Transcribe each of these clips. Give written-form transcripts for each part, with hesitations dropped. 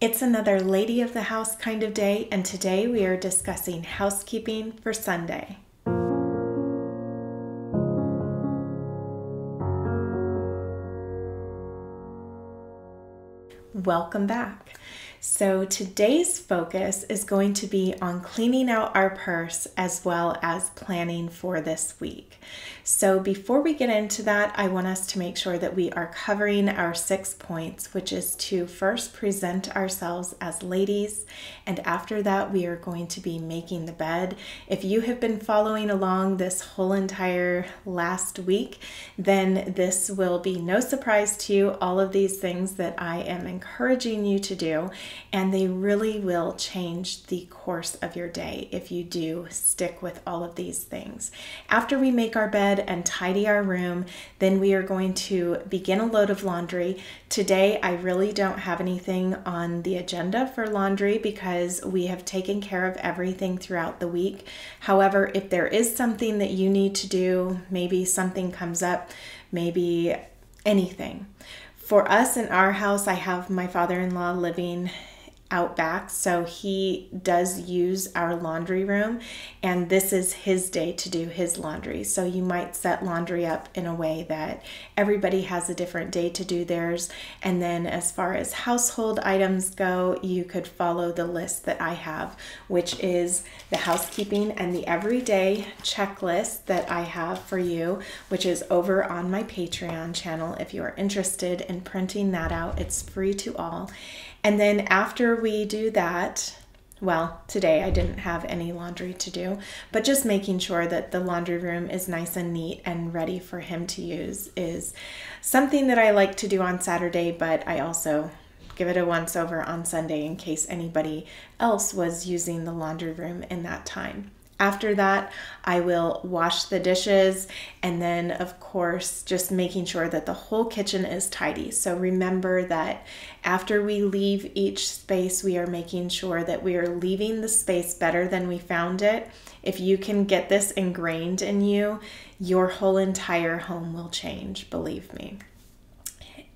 It's another lady of the house kind of day, and today we are discussing housekeeping for Sunday. Welcome back. So today's focus is going to be on cleaning out our purse as well as planning for this week. So before we get into that, I want us to make sure that we are covering our 6 points, which is to first present ourselves as ladies, and after that we are going to be making the bed. If you have been following along this whole entire last week, then this will be no surprise to you, all of these things that I am encouraging you to do, and they really will change the course of your day if you do stick with all of these things. After we make our bed and tidy our room, then we are going to begin a load of laundry. Today, I really don't have anything on the agenda for laundry because we have taken care of everything throughout the week. However, if there is something that you need to do, maybe something comes up, maybe anything. For us in our house, I have my father-in-law living out back, so he does use our laundry room, and this is his day to do his laundry. So you might set laundry up in a way that everybody has a different day to do theirs. And then as far as household items go, you could follow the list that I have, which is the housekeeping and the everyday checklist that I have for you, which is over on my Patreon channel. If you are interested in printing that out, it's free to all. And then after we do that, well, today I didn't have any laundry to do, but just making sure that the laundry room is nice and neat and ready for him to use is something that I like to do on Saturday, but I also give it a once over on Sunday in case anybody else was using the laundry room in that time. After that, I will wash the dishes, and then of course just making sure that the whole kitchen is tidy. So remember that after we leave each space, we are making sure that we are leaving the space better than we found it. If you can get this ingrained in you, your whole entire home will change, believe me.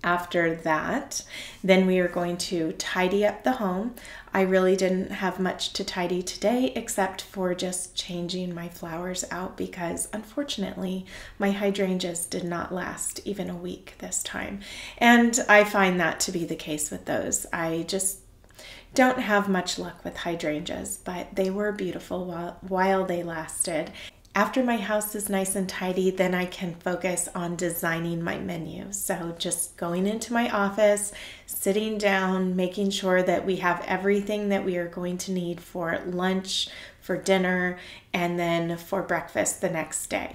After that, then we are going to tidy up the home. I really didn't have much to tidy today except for just changing my flowers out because unfortunately my hydrangeas did not last even a week this time. And I find that to be the case with those. I just don't have much luck with hydrangeas, but they were beautiful while they lasted. After my house is nice and tidy, then I can focus on designing my menu. So just going into my office, sitting down, making sure that we have everything that we are going to need for lunch, for dinner, and then for breakfast the next day.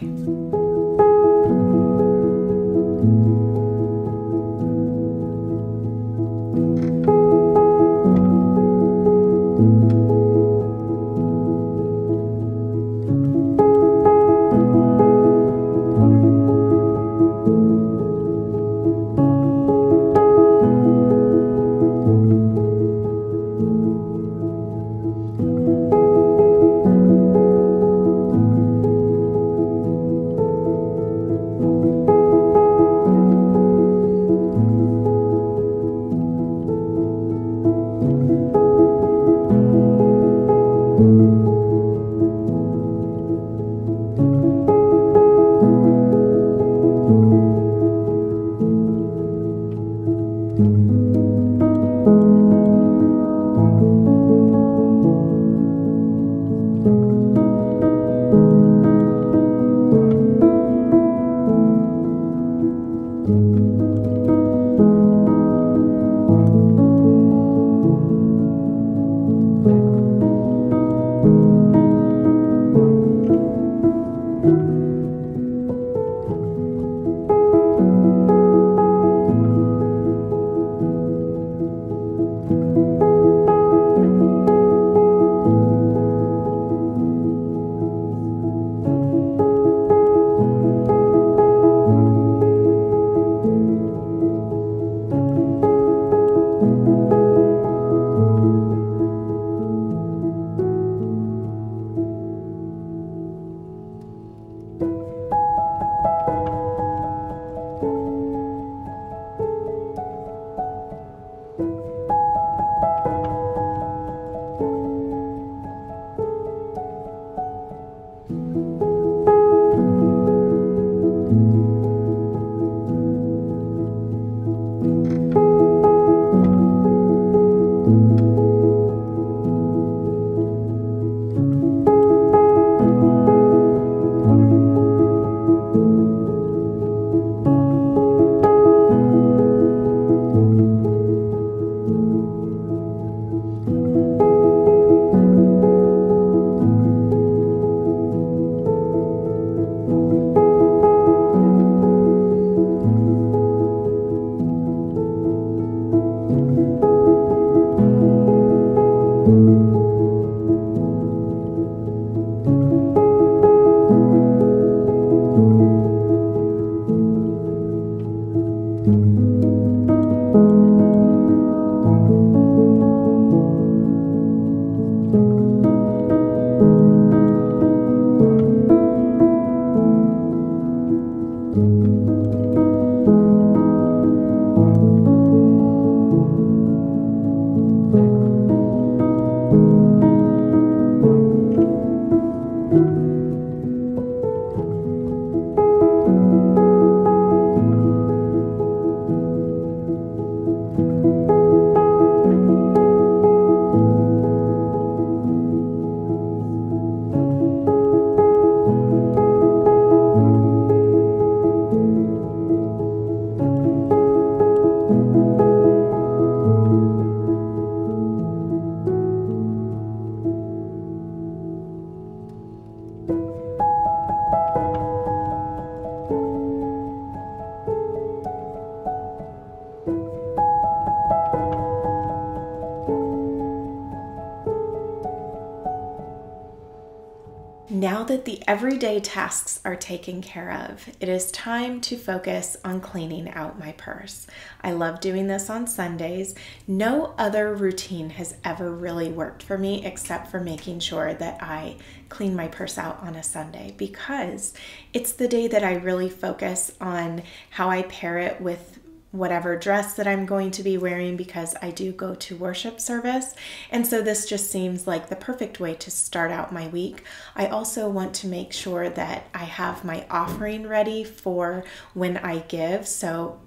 Now that the everyday tasks are taken care of, it is time to focus on cleaning out my purse. I love doing this on Sundays. No other routine has ever really worked for me except for making sure that I clean my purse out on a Sunday, because it's the day that I really focus on how I pair it with whatever dress that I'm going to be wearing, because I do go to worship service. And so this just seems like the perfect way to start out my week. I also want to make sure that I have my offering ready for when I give. So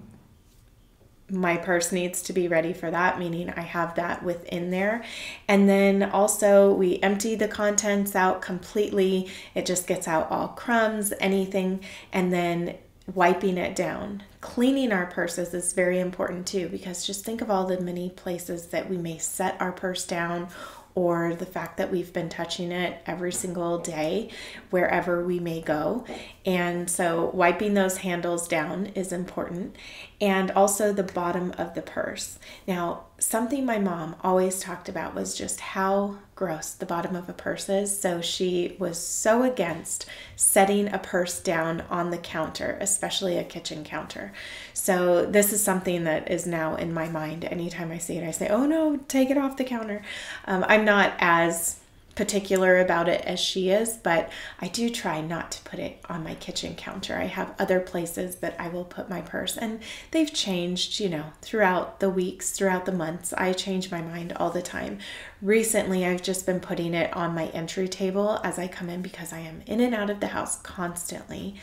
my purse needs to be ready for that, meaning I have that within there. And then also we empty the contents out completely. It just gets out all crumbs, anything, and then wiping it down. Cleaning our purses is very important too, because just think of all the many places that we may set our purse down, or the fact that we've been touching it every single day wherever we may go. And so wiping those handles down is important. And also the bottom of the purse. Now, something my mom always talked about was just how gross the bottom of a purse is. So she was so against setting a purse down on the counter, especially a kitchen counter. So this is something that is now in my mind. Anytime I see it, I say, oh no, take it off the counter. I'm not as particular about it as she is, but I do try not to put it on my kitchen counter. I have other places that I will put my purse, and they've changed, throughout the weeks, throughout the months. I change my mind all the time. Recently, I've just been putting it on my entry table as I come in, because I am in and out of the house constantly.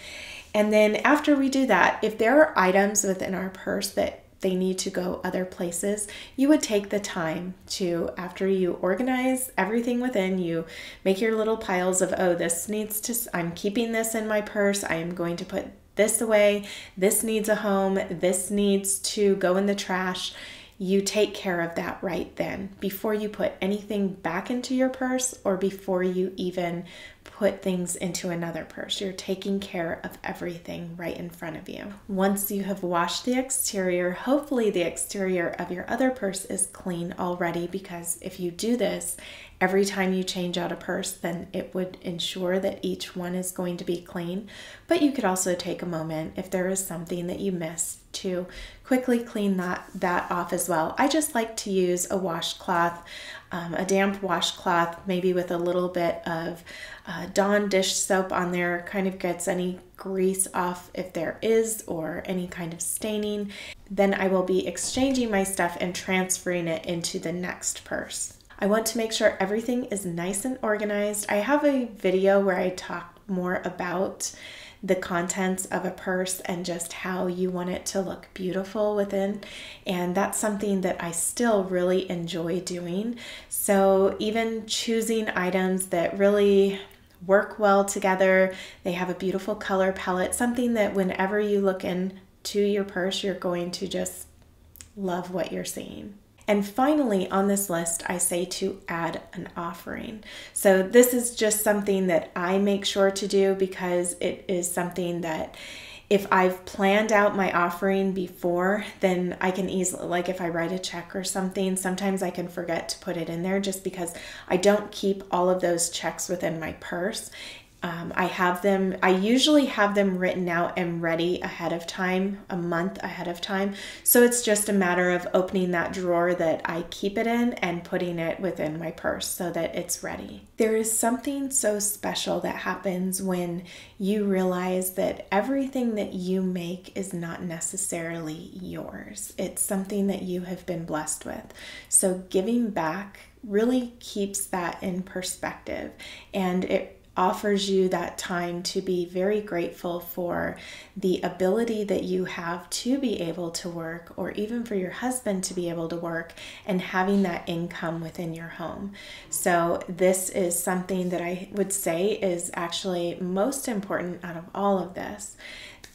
And then after we do that, if there are items within our purse that they need to go other places, you would take the time to, after you organize everything within, you make your little piles of, oh, I'm keeping this in my purse, I am going to put this away, this needs a home, this needs to go in the trash. You take care of that right then, before you put anything back into your purse, or before you even put things into another purse. You're taking care of everything right in front of you. Once you have washed the exterior, hopefully the exterior of your other purse is clean already, because if you do this every time you change out a purse, then it would ensure that each one is going to be clean. But you could also take a moment, if there is something that you missed, to quickly clean that off as well. I just like to use a washcloth, a damp washcloth, maybe with a little bit of Dawn dish soap on there. Kind of gets any grease off if there is, or any kind of staining. Then I will be exchanging my stuff and transferring it into the next purse. I want to make sure everything is nice and organized. I have a video where I talk more about the contents of a purse and just how you want it to look beautiful within. And that's something that I still really enjoy doing. So even choosing items that really work well together, they have a beautiful color palette, something that whenever you look into your purse, you're going to just love what you're seeing. And finally on this list, I say to add an offering. So this is just something that I make sure to do, because it is something that if I've planned out my offering before, then I can easily, like if I write a check or something, sometimes I can forget to put it in there, just because I don't keep all of those checks within my purse. I usually have them written out and ready ahead of time, a month ahead of time. So it's just a matter of opening that drawer that I keep it in and putting it within my purse so that it's ready. There is something so special that happens when you realize that everything that you make is not necessarily yours. It's something that you have been blessed with. So giving back really keeps that in perspective, and it offers you that time to be very grateful for the ability that you have to be able to work, or even for your husband to be able to work, and having that income within your home. So this is something that I would say is actually most important out of all of this,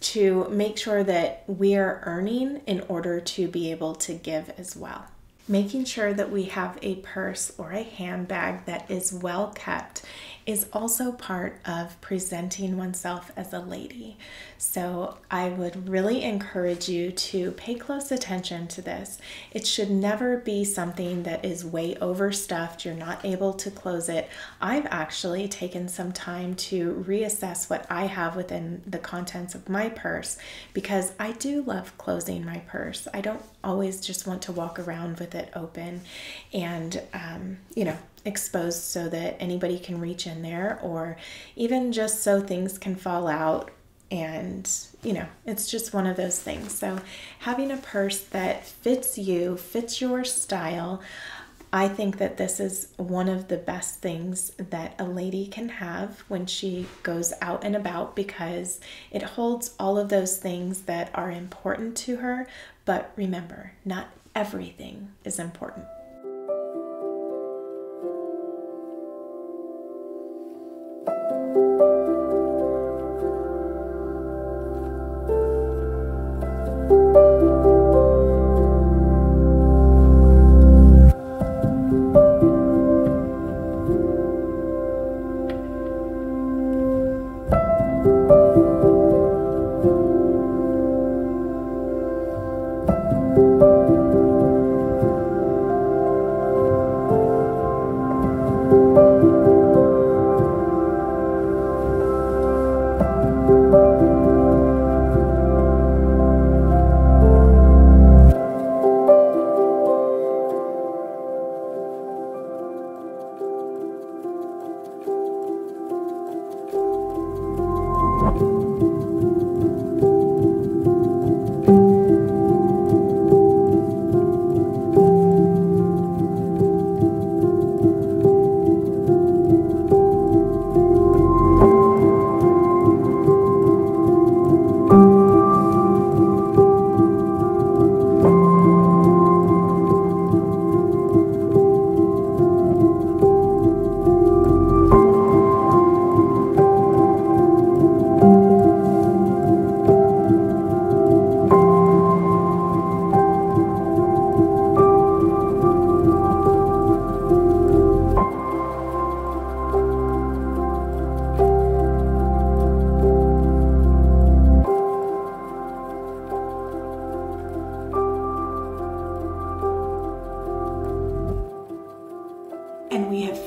to make sure that we are earning in order to be able to give as well. Making sure that we have a purse or a handbag that is well kept is also part of presenting oneself as a lady. So I would really encourage you to pay close attention to this. It should never be something that is way overstuffed. You're not able to close it. I've actually taken some time to reassess what I have within the contents of my purse, because I do love closing my purse. I don't always just want to walk around with it open and, exposed so that anybody can reach in there, or even just so things can fall out. And, it's just one of those things. So having a purse that fits you, fits your style, I think that this is one of the best things that a lady can have when she goes out and about, because it holds all of those things that are important to her. But remember, not everything is important.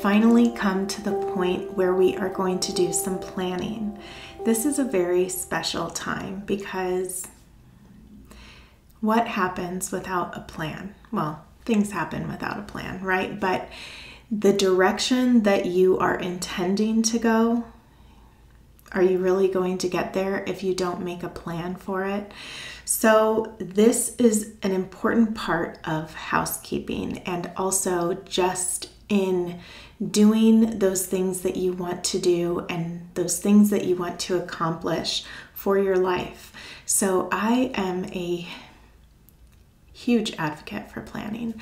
Finally come to the point where we are going to do some planning. This is a very special time, because what happens without a plan? Well, things happen without a plan, right? But the direction that you are intending to go, are you really going to get there if you don't make a plan for it? So this is an important part of housekeeping, and also just in doing those things that you want to do and those things that you want to accomplish for your life. So I am a huge advocate for planning.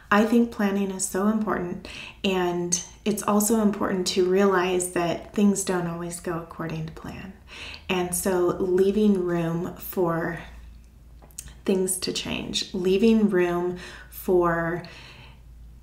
I think planning is so important, and it's also important to realize that things don't always go according to plan. And so leaving room for things to change, leaving room for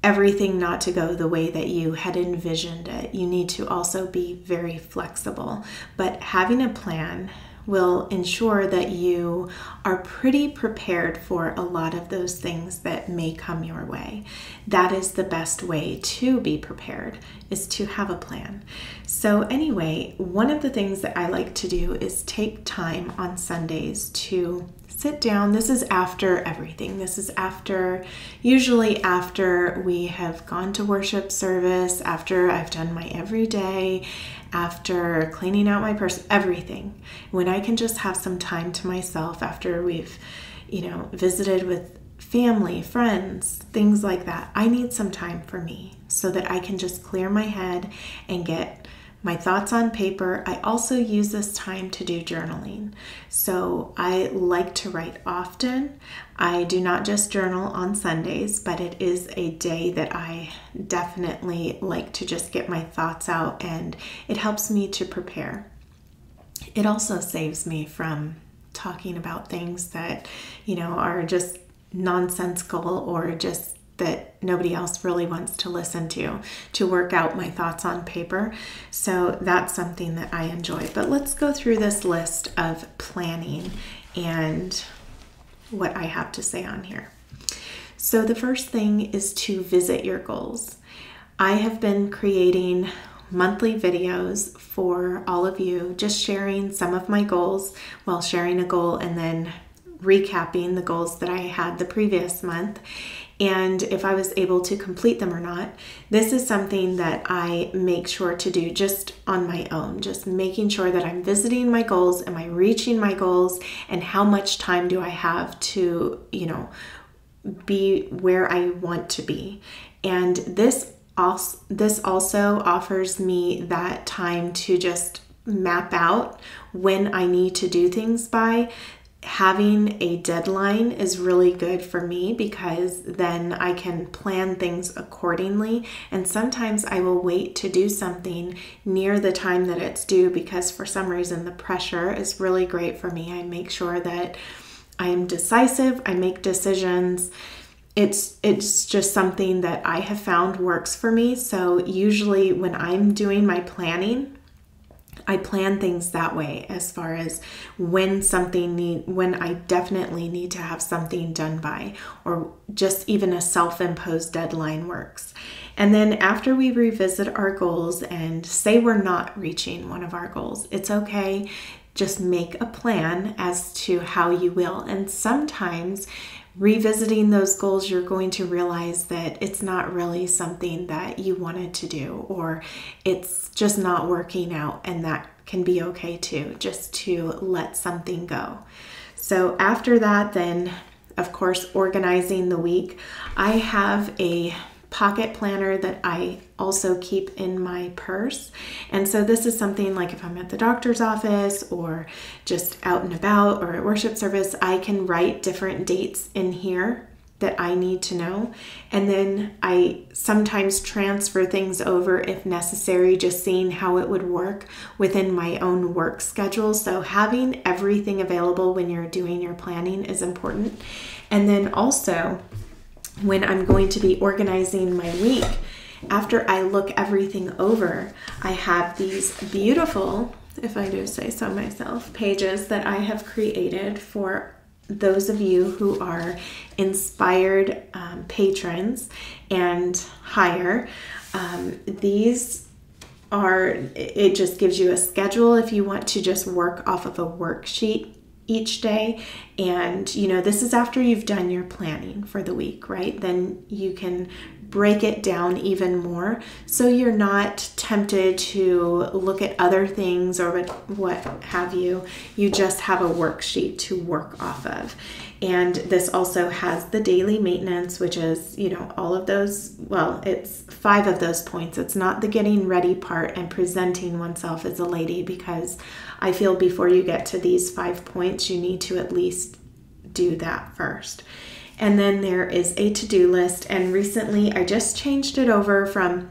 everything not to go the way that you had envisioned it. You need to also be very flexible. But having a plan will ensure that you are pretty prepared for a lot of those things that may come your way. That is the best way to be prepared, is to have a plan. So anyway, one of the things that I like to do is take time on Sundays to sit down. This is after everything. This is usually after we have gone to worship service, after I've done my everyday, after cleaning out my purse, everything. When I can just have some time to myself after we've, visited with family, friends, things like that. I need some time for me so that I can just clear my head and get my thoughts on paper. I also use this time to do journaling. So I like to write often. I do not just journal on Sundays, but it is a day that I definitely like to just get my thoughts out, and it helps me to prepare. It also saves me from talking about things that, are just nonsensical or just that nobody else really wants to listen to work out my thoughts on paper. So that's something that I enjoy. But let's go through this list of planning and what I have to say on here. So the first thing is to visit your goals. I have been creating monthly videos for all of you, just sharing some of my goals, well, sharing a goal and then recapping the goals that I had the previous month, and if I was able to complete them or not. This is something that I make sure to do just on my own, just making sure that I'm visiting my goals. Am I reaching my goals? And how much time do I have to, be where I want to be? And this also offers me that time to just map out when I need to do things by. Having a deadline is really good for me because then I can plan things accordingly. And sometimes I will wait to do something near the time that it's due because for some reason the pressure is really great for me. I make sure that I am decisive, I make decisions. It's just something that I have found works for me. So usually when I'm doing my planning, I plan things that way as far as when I definitely need to have something done by, or just even a self-imposed deadline works. And then after we revisit our goals and say we're not reaching one of our goals, it's okay. Just make a plan as to how you will. And sometimes revisiting those goals, you're going to realize that it's not really something that you wanted to do, or it's just not working out, and that can be okay too, just to let something go. So after that, then of course, organizing the week. I have a pocket planner that I also keep in my purse. And so this is something like if I'm at the doctor's office or just out and about or at worship service, I can write different dates in here that I need to know. And then I sometimes transfer things over if necessary, just seeing how it would work within my own work schedule. So having everything available when you're doing your planning is important. And then also, when I'm going to be organizing my week, after I look everything over, I have these beautiful, if I do say so myself, pages that I have created for those of you who are inspired patrons and higher. These are, it just gives you a schedule if you want to just work off of a worksheet each day. And this is after you've done your planning for the week, right? Then you can break it down even more so you're not tempted to look at other things or what have you. You just have a worksheet to work off of. And this also has the daily maintenance, which is, all of those, well, it's 5 of those points. It's not the getting ready part and presenting oneself as a lady, because I feel before you get to these 5 points, you need to at least do that first. And then there is a to-do list. And recently I just changed it over from,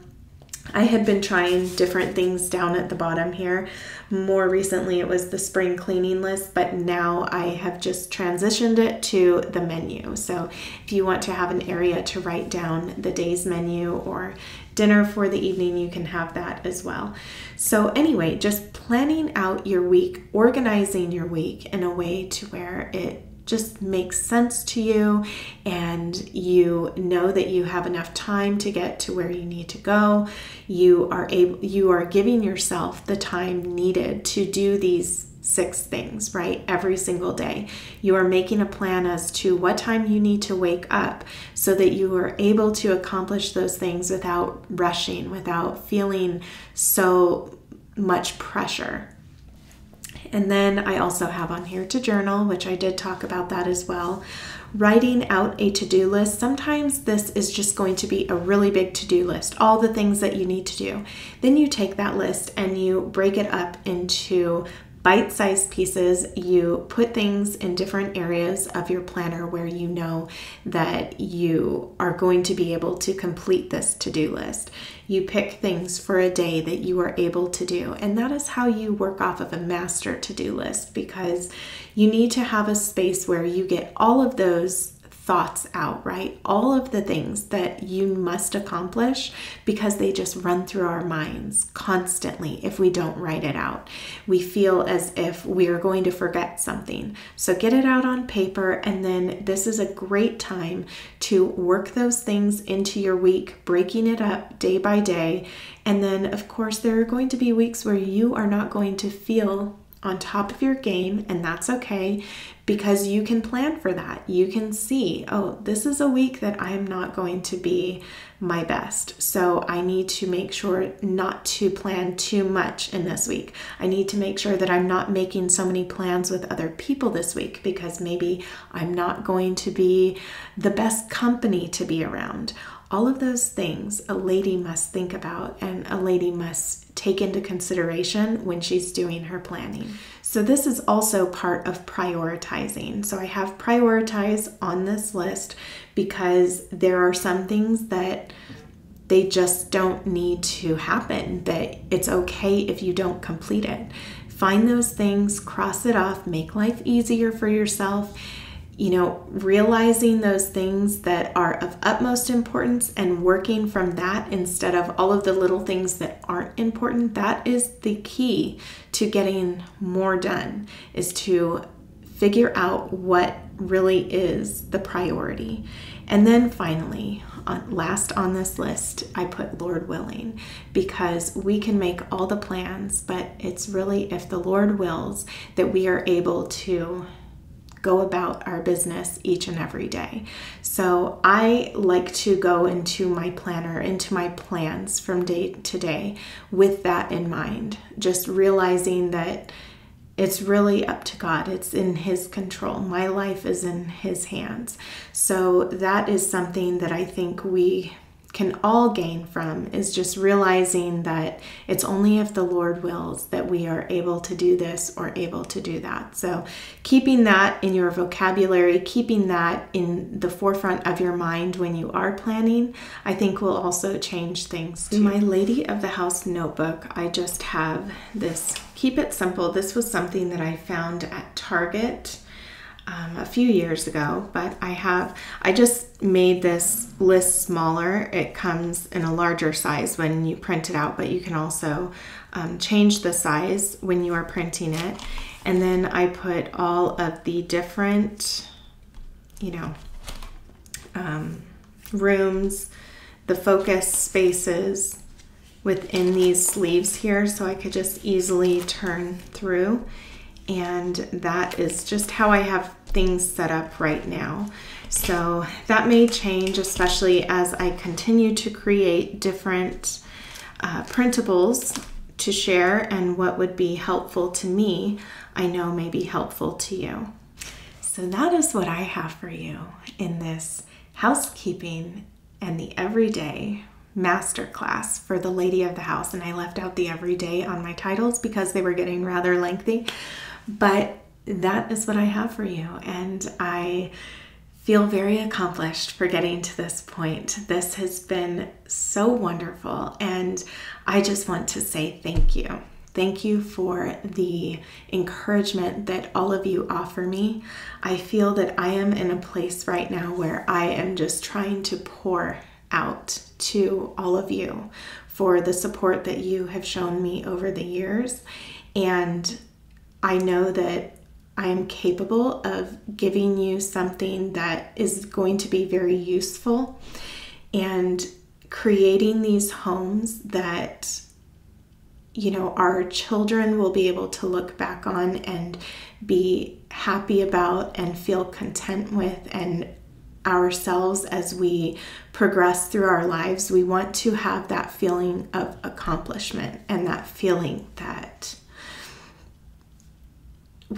I had been trying different things down at the bottom here. More recently it was the spring cleaning list, but now I have just transitioned it to the menu. So if you want to have an area to write down the day's menu or dinner for the evening, you can have that as well. So anyway, just planning out your week, organizing your week in a way to where it just makes sense to you and you know that you have enough time to get to where you need to go. You are giving yourself the time needed to do these 6 things, right? Every single day. You are making a plan as to what time you need to wake up so that you are able to accomplish those things without rushing, without feeling so much pressure. And then I also have on here to journal, which I did talk about that as well. Writing out a to-do list. Sometimes this is just going to be a really big to-do list, all the things that you need to do. Then you take that list and you break it up into bite-sized pieces. You put things in different areas of your planner where you know that you are going to be able to complete this to-do list. You pick things for a day that you are able to do. And that is how you work off of a master to-do list, because you need to have a space where you get all of those thoughts out, right? All of the things that you must accomplish, because they just run through our minds constantly if we don't write it out. We feel as if we are going to forget something. So get it out on paper, and then this is a great time to work those things into your week, breaking it up day by day. And then, of course, there are going to be weeks where you are not going to feel on top of your game, and that's okay, because you can plan for that. You can see, oh, this is a week that I'm not going to be my best, so I need to make sure not to plan too much in this week. I need to make sure that I'm not making so many plans with other people this week, because maybe I'm not going to be the best company to be around. All of those things a lady must think about, and a lady must take into consideration when she's doing her planning. So this is also part of prioritizing. So I have prioritize on this list because there are some things that they just don't need to happen, that it's okay if you don't complete it. Find those things, cross it off, make life easier for yourself. You know, realizing those things that are of utmost importance and working from that instead of all of the little things that aren't important. That is the key to getting more done, is to figure out what really is the priority. And then finally, last on this list, I put Lord willing, because we can make all the plans, but it's really if the Lord wills that we are able to go about our business each and every day. So I like to go into my planner, into my plans from day to day with that in mind, just realizing that it's really up to God. It's in His control. My life is in His hands. So that is something that I think we can all gain from, is just realizing that it's only if the Lord wills that we are able to do this or able to do that. So keeping that in your vocabulary, keeping that in the forefront of your mind when you are planning, I think will also change things too. In my Lady of the House notebook, I just have this, keep it simple. This was something that I found at Target a few years ago, but I just made this list smaller. It comes in a larger size when you print it out, but you can also change the size when you are printing it. And then I put all of the different, rooms, the focus spaces within these sleeves here, so I could just easily turn through. And that is just how I have things set up right now. So that may change, especially as I continue to create different printables to share, and what would be helpful to me, I know may be helpful to you. So that is what I have for you in this housekeeping and the everyday masterclass for the Lady of the House. And I left out the everyday on my titles because they were getting rather lengthy. But that is what I have for you, and I feel very accomplished for getting to this point. This has been so wonderful, and I just want to say thank you. Thank you for the encouragement that all of you offer me. I feel that I am in a place right now where I am just trying to pour out to all of you for the support that you have shown me over the years, and I know that I am capable of giving you something that is going to be very useful, and creating these homes that, our children will be able to look back on and be happy about and feel content with, and ourselves as we progress through our lives. We want to have that feeling of accomplishment, and that feeling that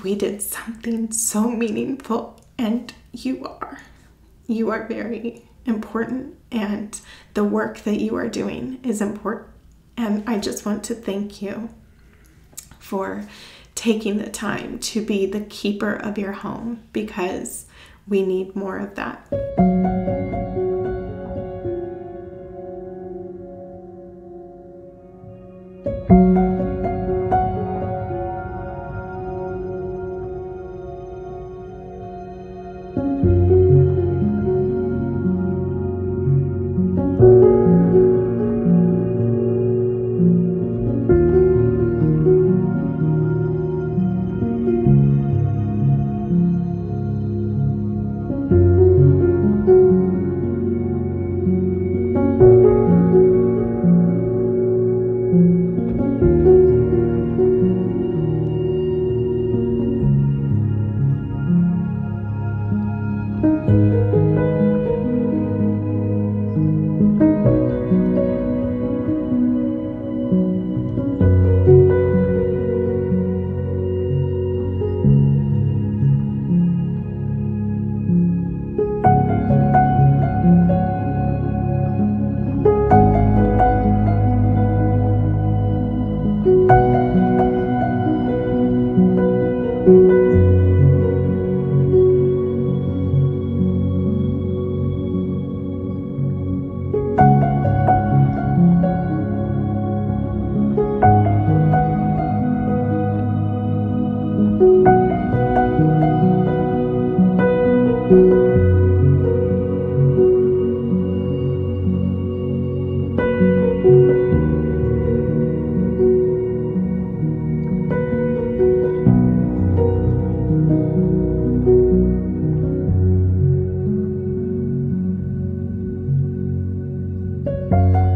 we did something so meaningful, and you are very important, and the work that you are doing is important. And I just want to thank you for taking the time to be the keeper of your home, because we need more of that. you.